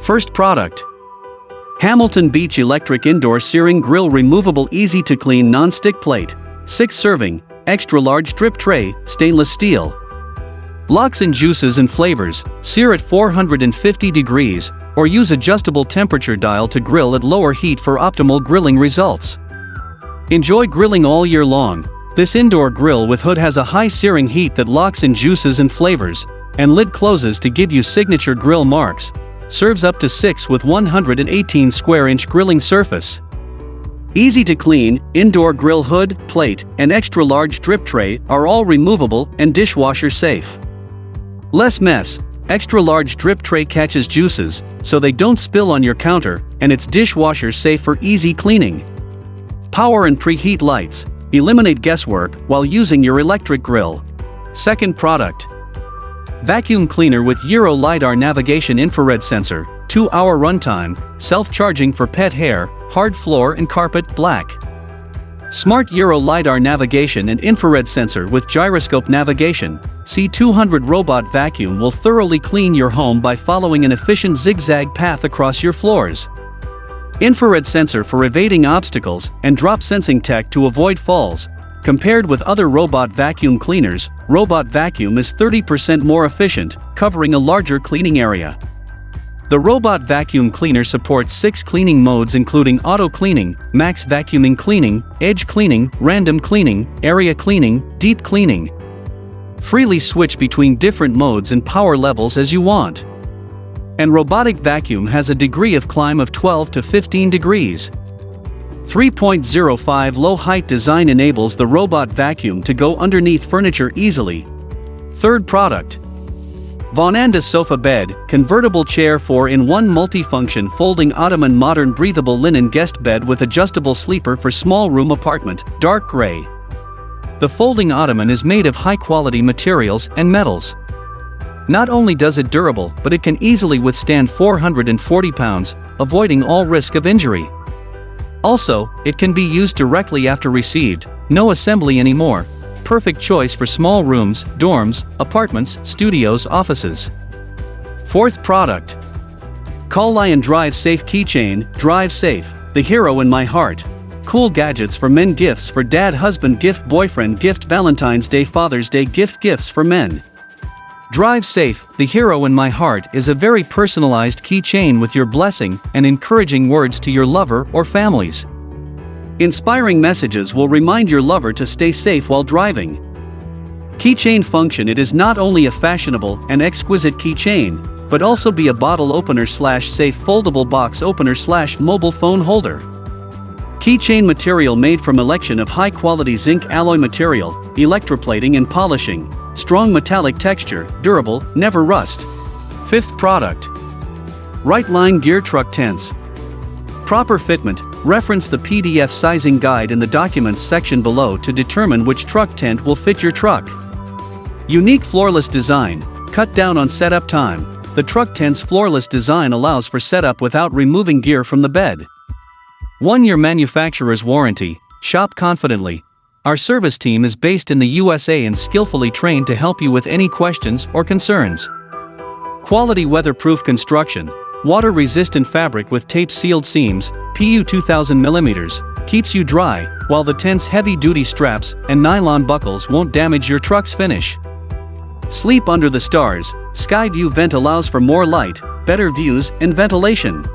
First product. Hamilton Beach Electric Indoor Searing Grill Removable Easy to Clean Non-Stick Plate, 6 serving, extra large drip tray, stainless steel. Locks in juices and flavors, sear at 450 degrees, or use adjustable temperature dial to grill at lower heat for optimal grilling results. Enjoy grilling all year long. This indoor grill with hood has a high searing heat that locks in juices and flavors, and lid closes to give you signature grill marks. Serves up to 6 with 118 square inch grilling surface. Easy to clean, indoor grill hood, plate, and extra large drip tray are all removable and dishwasher safe. Less mess, extra large drip tray catches juices, so they don't spill on your counter, and it's dishwasher safe for easy cleaning. Power and preheat lights, eliminate guesswork while using your electric grill. Second product. Vacuum cleaner with Gyro Lidar navigation infrared sensor, 2-hour runtime, self-charging for pet hair, hard floor and carpet, black. Smart Gyro Lidar navigation and infrared sensor with gyroscope navigation. C200 robot vacuum will thoroughly clean your home by following an efficient zigzag path across your floors. Infrared sensor for evading obstacles and drop sensing tech to avoid falls. Compared with other robot vacuum cleaners, robot vacuum is 30% more efficient, covering a larger cleaning area. The robot vacuum cleaner supports 6 cleaning modes including auto cleaning, max vacuuming cleaning, edge cleaning, random cleaning, area cleaning, deep cleaning. Freely switch between different modes and power levels as you want. And robotic vacuum has a degree of climb of 12 to 15 degrees. 3.05 low height design enables the robot vacuum to go underneath furniture easily. Third product. Vonandas Sofa Bed, convertible chair 4-in-1 multifunction folding Ottoman modern breathable linen guest bed with adjustable sleeper for small room apartment, dark gray. The folding Ottoman is made of high-quality materials and metals. Not only does it durable, but it can easily withstand 440 pounds, avoiding all risk of injury. Also, it can be used directly after received, no assembly anymore. Perfect choice for small rooms, dorms, apartments, studios, offices. Fourth product. Collyon Drive Safe Keychain, Drive Safe, the hero in my heart. Cool gadgets for men, gifts for dad, husband gift, boyfriend gift, Valentine's Day, Father's Day gift, gifts for men. Drive Safe, the hero in my heart is a very personalized keychain with your blessing and encouraging words to your lover or families. Inspiring messages will remind your lover to stay safe while driving. Keychain function. It is not only a fashionable and exquisite keychain, but also be a bottle opener / safe foldable box opener / mobile phone holder. Keychain material made from election of high-quality zinc alloy material, electroplating and polishing, strong metallic texture, durable, never rust. Fifth product. Rightline Gear Truck Tents. Proper fitment. Reference the PDF sizing guide in the documents section below to determine which truck tent will fit your truck. Unique floorless design. Cut down on setup time. The truck tent's floorless design allows for setup without removing gear from the bed. 1-year manufacturer's warranty. Shop confidently. Our service team is based in the USA and skillfully trained to help you with any questions or concerns. Quality weatherproof construction. Water-resistant fabric with tape-sealed seams, PU 2000 mm, keeps you dry, while the tent's heavy-duty straps and nylon buckles won't damage your truck's finish. Sleep under the stars. Sky view vent allows for more light, better views, and ventilation.